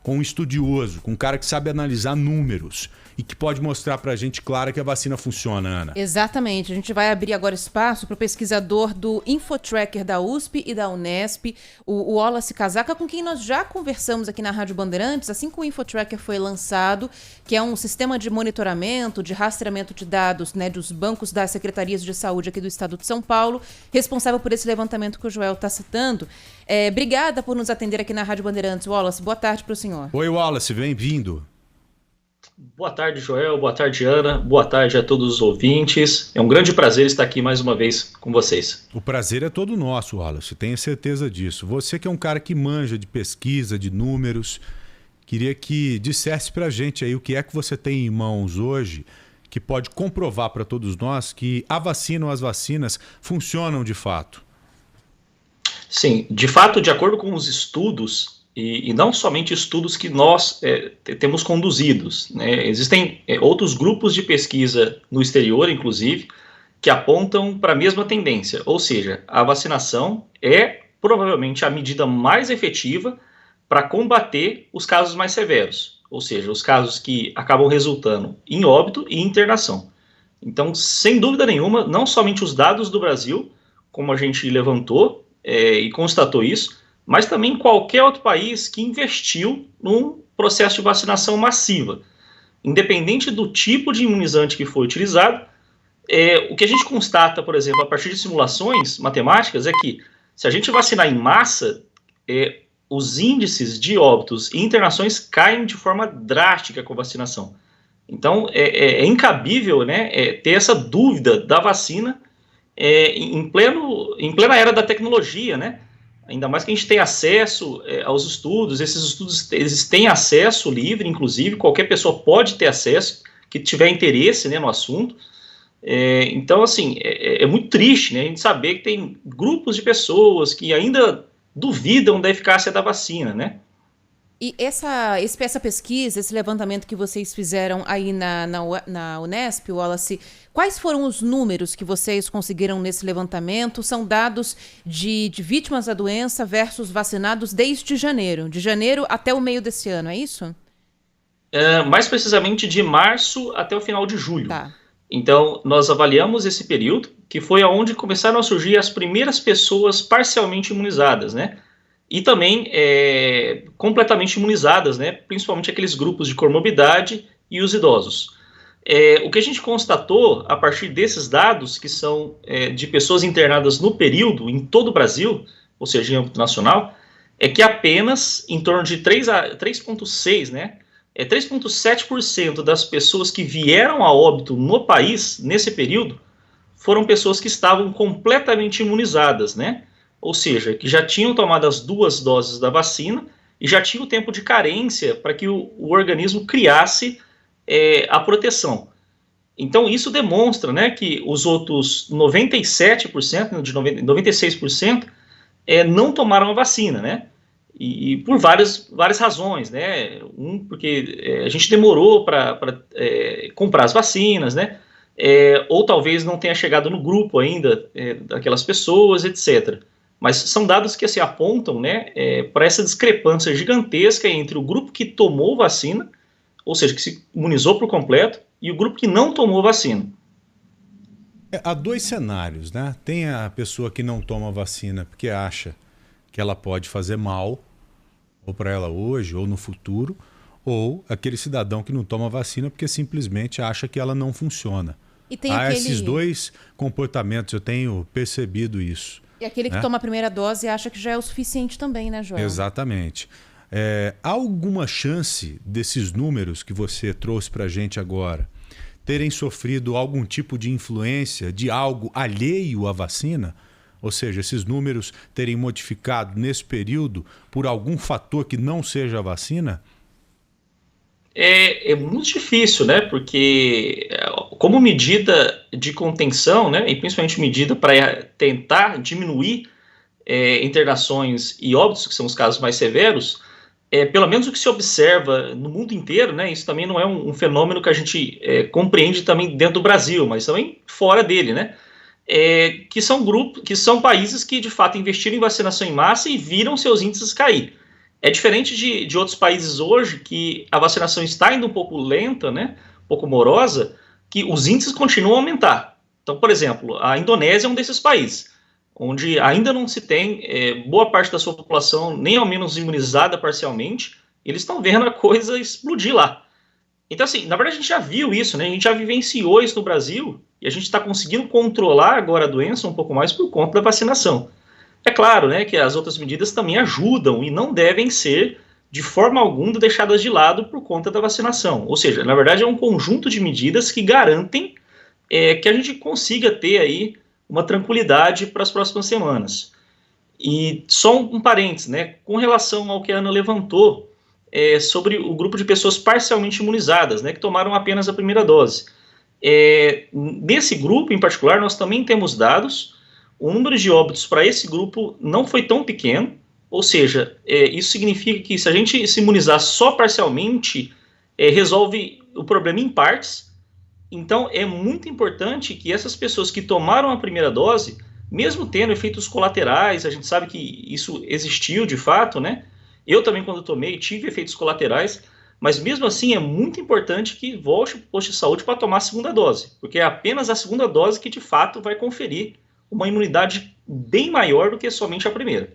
com um estudioso, com um cara que sabe analisar números e que pode mostrar pra gente, claro, que a vacina funciona, Ana. Exatamente. A gente vai abrir agora espaço para o pesquisador do Infotracker da USP e da Unesp, o Wallace Casaca, com quem nós já conversamos aqui na Rádio Bandeirantes, assim que o Infotracker foi lançado, que é um sistema de monitoramento, de rastreamento de dados, né, dos bancos das secretarias de saúde aqui do estado de São Paulo, responsável por esse levantamento que o Joel está citando. Obrigada por nos atender aqui na Rádio Bandeirantes. Wallace, boa tarde para o senhor. Oi, Wallace, bem-vindo. Boa tarde, Joel. Boa tarde, Ana. Boa tarde a todos os ouvintes. É um grande prazer estar aqui mais uma vez com vocês. O prazer é todo nosso, Wallace. Tenha certeza disso. Você que é um cara que manja de pesquisa, de números, queria que dissesse pra gente aí o que é que você tem em mãos hoje que pode comprovar para todos nós que a vacina ou as vacinas funcionam de fato. Sim, de fato, de acordo com os estudos, e não somente estudos que nós temos conduzidos, né? Existem outros grupos de pesquisa no exterior, inclusive, que apontam para a mesma tendência, ou seja, a vacinação é provavelmente a medida mais efetiva para combater os casos mais severos, ou seja, os casos que acabam resultando em óbito e internação. Então, sem dúvida nenhuma, não somente os dados do Brasil, como a gente levantou e constatou isso, mas também qualquer outro país que investiu num processo de vacinação massiva. Independente do tipo de imunizante que foi utilizado, o que a gente constata, por exemplo, a partir de simulações matemáticas, é que se a gente vacinar em massa, os índices de óbitos e internações caem de forma drástica com a vacinação. Então, é incabível, né, ter essa dúvida da vacina em plena era da tecnologia, né? Ainda mais que a gente tem acesso aos estudos, esses estudos eles têm acesso livre, inclusive, qualquer pessoa pode ter acesso, que tiver interesse, né, no assunto. Então, assim, é muito triste, né, a gente saber que tem grupos de pessoas que ainda duvidam da eficácia da vacina, né? E essa pesquisa, esse levantamento que vocês fizeram aí na Unesp, Wallace, quais foram os números que vocês conseguiram nesse levantamento? São dados de vítimas da doença versus vacinados desde janeiro, de janeiro até o meio desse ano, é isso? Mais precisamente de março até o final de julho. Tá. Então, nós avaliamos esse período, que foi onde começaram a surgir as primeiras pessoas parcialmente imunizadas, né? E também completamente imunizadas, né? Principalmente aqueles grupos de comorbidade e os idosos. O que a gente constatou a partir desses dados, que são de pessoas internadas no período em todo o Brasil, ou seja, em âmbito nacional, é que apenas em torno de 3,6%, né? 3,7% das pessoas que vieram a óbito no país, nesse período, foram pessoas que estavam completamente imunizadas, né? Ou seja, que já tinham tomado as 2 doses da vacina e já tinham tempo de carência para que o organismo criasse a proteção. Então, isso demonstra, né, que os outros 97%, de 96%, não tomaram a vacina, né? E por várias razões, né? Porque a gente demorou para comprar as vacinas, né? Ou talvez não tenha chegado no grupo ainda daquelas pessoas, etc. Mas são dados que assim, apontam, né, para essa discrepância gigantesca entre o grupo que tomou vacina, ou seja, que se imunizou por completo, e o grupo que não tomou vacina. Há 2 cenários, né? Tem a pessoa que não toma vacina porque acha que ela pode fazer mal, ou para ela hoje, ou no futuro, ou aquele cidadão que não toma vacina porque simplesmente acha que ela não funciona. E tem esses 2 comportamentos, eu tenho percebido isso. E aquele que toma a primeira dose acha que já é o suficiente também, né, Joel? Exatamente. Há alguma chance desses números que você trouxe para a gente agora terem sofrido algum tipo de influência de algo alheio à vacina? Ou seja, esses números terem modificado nesse período por algum fator que não seja a vacina? É muito difícil, né? Porque como medida de contenção, né, e principalmente medida para tentar diminuir internações e óbitos, que são os casos mais severos, pelo menos o que se observa no mundo inteiro, né, isso também não é um fenômeno que a gente compreende também dentro do Brasil, mas também fora dele, né? Que são países que de fato investiram em vacinação em massa e viram seus índices cair. É diferente de outros países hoje, que a vacinação está indo um pouco lenta, né, um pouco morosa, que os índices continuam a aumentar. Então, por exemplo, a Indonésia é um desses países, onde ainda não se tem boa parte da sua população nem ao menos imunizada parcialmente, eles estão vendo a coisa explodir lá. Então, assim, na verdade a gente já viu isso, né? A gente já vivenciou isso no Brasil e a gente está conseguindo controlar agora a doença um pouco mais por conta da vacinação. É claro, né, que as outras medidas também ajudam e não devem ser, de forma alguma, deixadas de lado por conta da vacinação. Ou seja, na verdade é um conjunto de medidas que garantem que a gente consiga ter aí uma tranquilidade para as próximas semanas. E só um parênteses, né, com relação ao que a Ana levantou, sobre o grupo de pessoas parcialmente imunizadas, né, que tomaram apenas a primeira dose. Nesse grupo em particular, nós também temos dados. O número de óbitos para esse grupo não foi tão pequeno, ou seja, isso significa que se a gente se imunizar só parcialmente, resolve o problema em partes. Então, é muito importante que essas pessoas que tomaram a primeira dose, mesmo tendo efeitos colaterais, a gente sabe que isso existiu de fato, né? Eu também, quando tomei, tive efeitos colaterais, mas mesmo assim é muito importante que volte para o posto de saúde para tomar a segunda dose, porque é apenas a segunda dose que de fato vai conferir uma imunidade bem maior do que somente a primeira.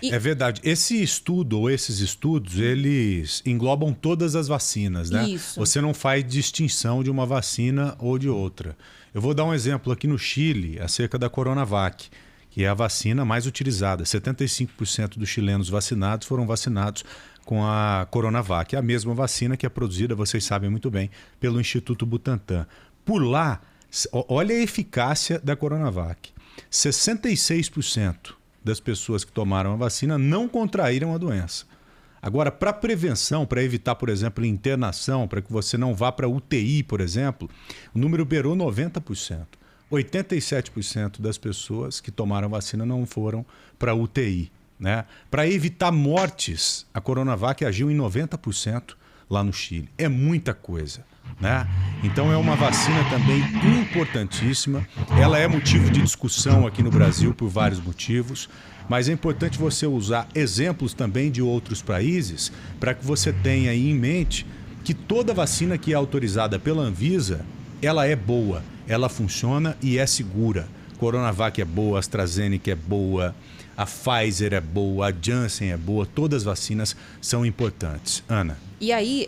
É verdade. Esse estudo ou esses estudos, eles englobam todas as vacinas, né? Isso. Você não faz distinção de uma vacina ou de outra. Eu vou dar um exemplo aqui no Chile, acerca da Coronavac, que é a vacina mais utilizada. 75% dos chilenos vacinados foram vacinados com a Coronavac, a mesma vacina que é produzida, vocês sabem muito bem, pelo Instituto Butantan. Por lá, olha a eficácia da Coronavac. 66% das pessoas que tomaram a vacina não contraíram a doença. Agora, para prevenção, para evitar, por exemplo, internação, para que você não vá para UTI, por exemplo, o número beirou 90%. 87% das pessoas que tomaram a vacina não foram para UTI, né? Para evitar mortes, a Coronavac agiu em 90% lá no Chile. É muita coisa, né? Então é uma vacina também importantíssima. Ela é motivo de discussão aqui no Brasil por vários motivos, mas é importante você usar exemplos também de outros países para que você tenha aí em mente que toda vacina que é autorizada pela Anvisa, ela é boa, ela funciona e é segura. Coronavac é boa, a AstraZeneca é boa, a Pfizer é boa, a Janssen é boa, todas as vacinas são importantes. Ana. E aí,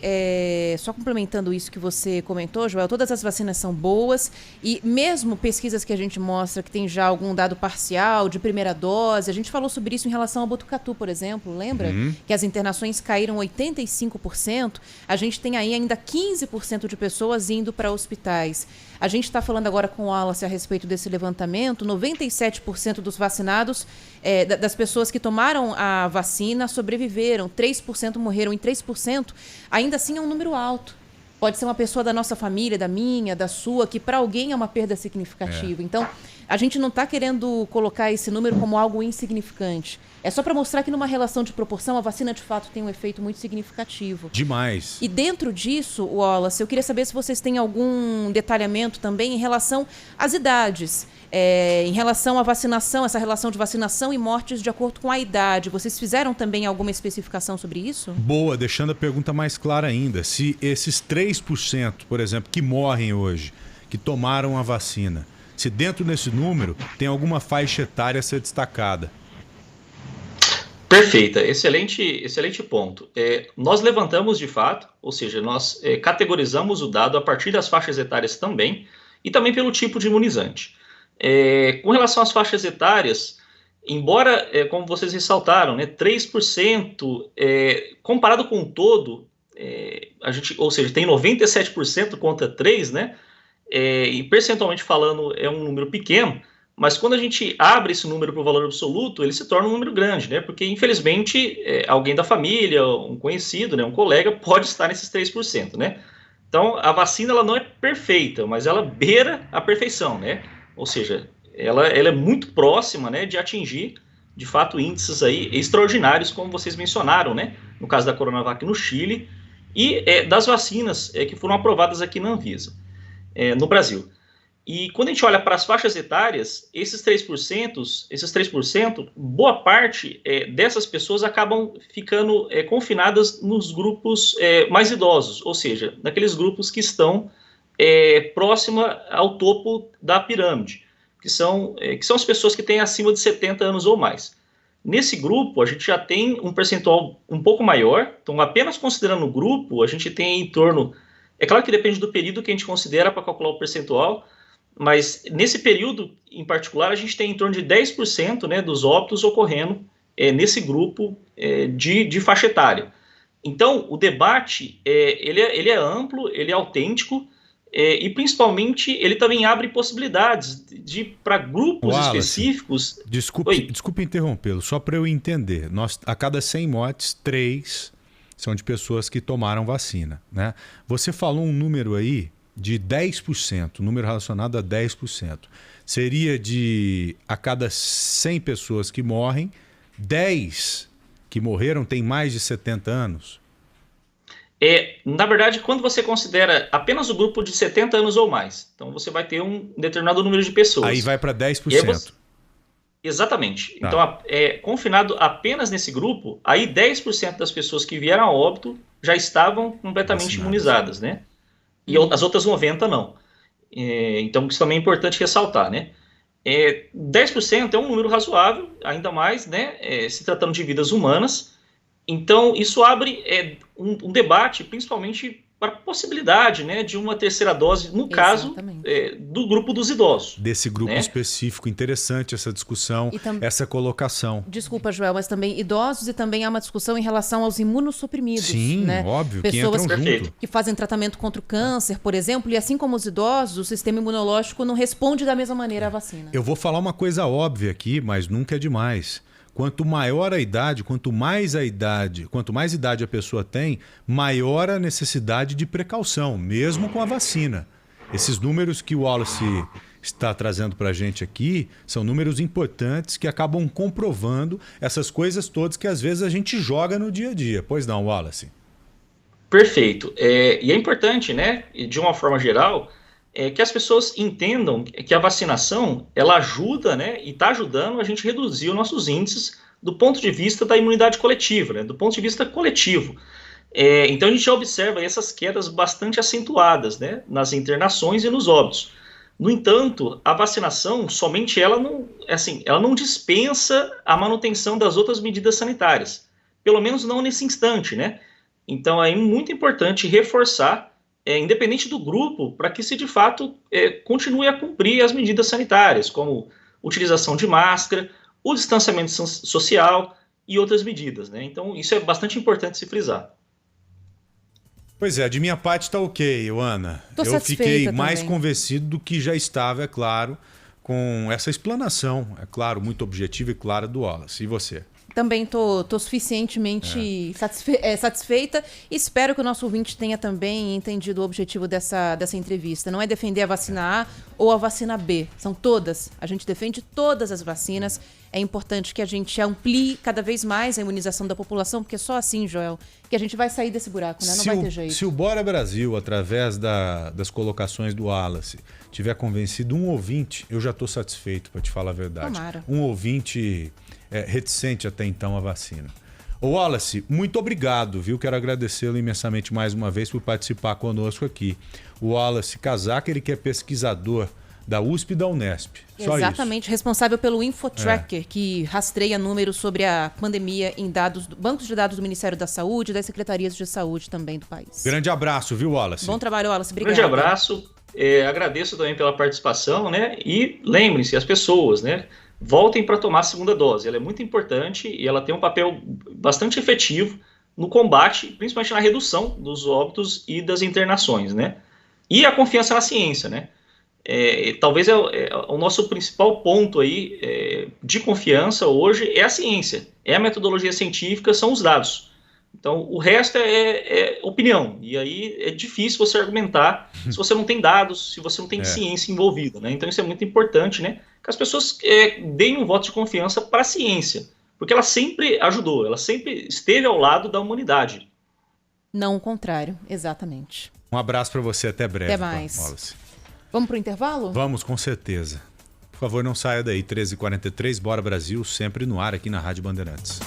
só complementando isso que você comentou, Joel, todas as vacinas são boas e mesmo pesquisas que a gente mostra que tem já algum dado parcial de primeira dose, a gente falou sobre isso em relação ao Botucatu, por exemplo, lembra? Que as internações caíram 85%, a gente tem aí ainda 15% de pessoas indo para hospitais. A gente está falando agora com o Wallace a respeito desse levantamento, 97% dos vacinados, das pessoas que tomaram a vacina sobreviveram, 3% morreram em 3%. Ainda assim é um número alto. Pode ser uma pessoa da nossa família, da minha, da sua, que para alguém é uma perda significativa. Então, a gente não está querendo colocar esse número como algo insignificante. É só para mostrar que numa relação de proporção, a vacina de fato tem um efeito muito significativo. Demais. E dentro disso, Wallace, eu queria saber se vocês têm algum detalhamento também em relação às idades. Em relação à vacinação, essa relação de vacinação e mortes de acordo com a idade. Vocês fizeram também alguma especificação sobre isso? Boa, deixando a pergunta mais clara ainda. Se esses 3%, por exemplo, que morrem hoje, que tomaram a vacina, se dentro desse número tem alguma faixa etária a ser destacada. Perfeita, excelente ponto. Nós levantamos de fato, ou seja, nós categorizamos o dado a partir das faixas etárias também, e também pelo tipo de imunizante. Com relação às faixas etárias, embora, como vocês ressaltaram, né, 3%, comparado com o todo, ou seja, tem 97% contra 3%, né, e percentualmente falando é um número pequeno, mas quando a gente abre esse número para o valor absoluto, ele se torna um número grande, né, porque infelizmente alguém da família, um conhecido, né, um colega, pode estar nesses 3%, né. Então a vacina ela não é perfeita, mas ela beira a perfeição, né. Ou seja, ela é muito próxima, né, de atingir, de fato, índices aí extraordinários, como vocês mencionaram, né, no caso da Coronavac no Chile, e das vacinas que foram aprovadas aqui na Anvisa, no Brasil. E quando a gente olha para as faixas etárias, esses 3%, boa parte dessas pessoas acabam ficando confinadas nos grupos mais idosos, ou seja, naqueles grupos que estão próxima ao topo da pirâmide, que são as pessoas que têm acima de 70 anos ou mais. Nesse grupo, a gente já tem um percentual um pouco maior, então apenas considerando o grupo, a gente tem em torno... É claro que depende do período que a gente considera para calcular o percentual, mas nesse período em particular, a gente tem em torno de 10%, né, dos óbitos ocorrendo nesse grupo de faixa etária. Então, o debate ele é amplo, ele é autêntico, e principalmente ele também abre possibilidades para grupos específicos. Desculpe interrompê-lo, só para eu entender. A cada 100 mortes, 3 são de pessoas que tomaram vacina, né? Você falou um número aí de 10%, número relacionado a 10%. Seria de a cada 100 pessoas que morrem, 10 que morreram têm mais de 70 anos? Na verdade, quando você considera apenas o grupo de 70 anos ou mais, então você vai ter um determinado número de pessoas. Aí vai para 10%. Exatamente. Tá. Então, confinado apenas nesse grupo, aí 10% das pessoas que vieram a óbito já estavam completamente imunizadas, né? E as outras 90% não. Então, isso também é importante ressaltar, né? 10% é um número razoável, ainda mais, né? Se tratando de vidas humanas. Então, isso abre um debate, principalmente para a possibilidade, né, de uma terceira dose, no caso do grupo dos idosos. Desse grupo específico. Interessante essa discussão, essa colocação. Desculpa, Joel, mas também idosos, e também há uma discussão em relação aos imunossuprimidos. Sim, né? óbvio, pessoas que entram junto. Que fazem tratamento contra o câncer, por exemplo, e assim como os idosos, o sistema imunológico não responde da mesma maneira à vacina. Eu vou falar uma coisa óbvia aqui, mas nunca é demais. Quanto maior a idade, quanto mais idade a pessoa tem, maior a necessidade de precaução, mesmo com a vacina. Esses números que o Wallace está trazendo para a gente aqui são números importantes que acabam comprovando essas coisas todas que às vezes a gente joga no dia a dia. Pois não, Wallace? Perfeito. E é importante, né, de uma forma geral, que as pessoas entendam que a vacinação, ela ajuda, né, e está ajudando a gente a reduzir os nossos índices do ponto de vista da imunidade coletiva, né, do ponto de vista coletivo. Então a gente já observa essas quedas bastante acentuadas, né, nas internações e nos óbitos. No entanto, a vacinação, somente ela não dispensa a manutenção das outras medidas sanitárias, pelo menos não nesse instante, né? Então é muito importante reforçar, independente do grupo, para que se de fato continue a cumprir as medidas sanitárias, como utilização de máscara, o distanciamento social e outras medidas, né? Então isso é bastante importante se frisar. Pois é, de minha parte está ok, Ana. Eu fiquei mais convencido do que já estava, é claro, com essa explanação, é claro, muito objetiva e clara do Wallace. E você? Também tô suficientemente satisfeita. Espero que o nosso ouvinte tenha também entendido o objetivo dessa entrevista. Não é defender a vacina A ou a vacina B. São todas. A gente defende todas as vacinas. É importante que a gente amplie cada vez mais a imunização da população, porque só assim, Joel, que a gente vai sair desse buraco, né? Não vai ter jeito. Se o Bora Brasil, através das colocações do Wallace, tiver convencido um ouvinte, eu já estou satisfeito, para te falar a verdade. Tomara. Um ouvinte reticente até então à vacina. Ô Wallace, muito obrigado, viu? Quero agradecê-lo imensamente mais uma vez por participar conosco aqui. O Wallace Casaca, ele que é pesquisador da USP e da Unesp. Só Exatamente, isso. Responsável pelo InfoTracker, que rastreia números sobre a pandemia em bancos de dados do Ministério da Saúde e das secretarias de saúde também do país. Grande abraço, viu, Wallace? Bom trabalho, Wallace. Obrigado. Grande abraço. Agradeço também pela participação, né? E lembrem-se, as pessoas, né? Voltem para tomar a segunda dose. Ela é muito importante e ela tem um papel bastante efetivo no combate, principalmente na redução dos óbitos e das internações, né? E a confiança na ciência, né? Talvez o nosso principal ponto aí de confiança hoje é a ciência, é a metodologia científica, são os dados. Então, o resto é opinião, e aí é difícil você argumentar se você não tem dados, se você não tem ciência envolvida, né? Então, isso é muito importante, né? Que as pessoas deem um voto de confiança para a ciência, porque ela sempre ajudou, ela sempre esteve ao lado da humanidade. Não o contrário, exatamente. Um abraço para você, até breve. Até mais. Wallace. Vamos para o intervalo? Vamos, com certeza. Por favor, não saia daí. 13h43, Bora Brasil, sempre no ar aqui na Rádio Bandeirantes.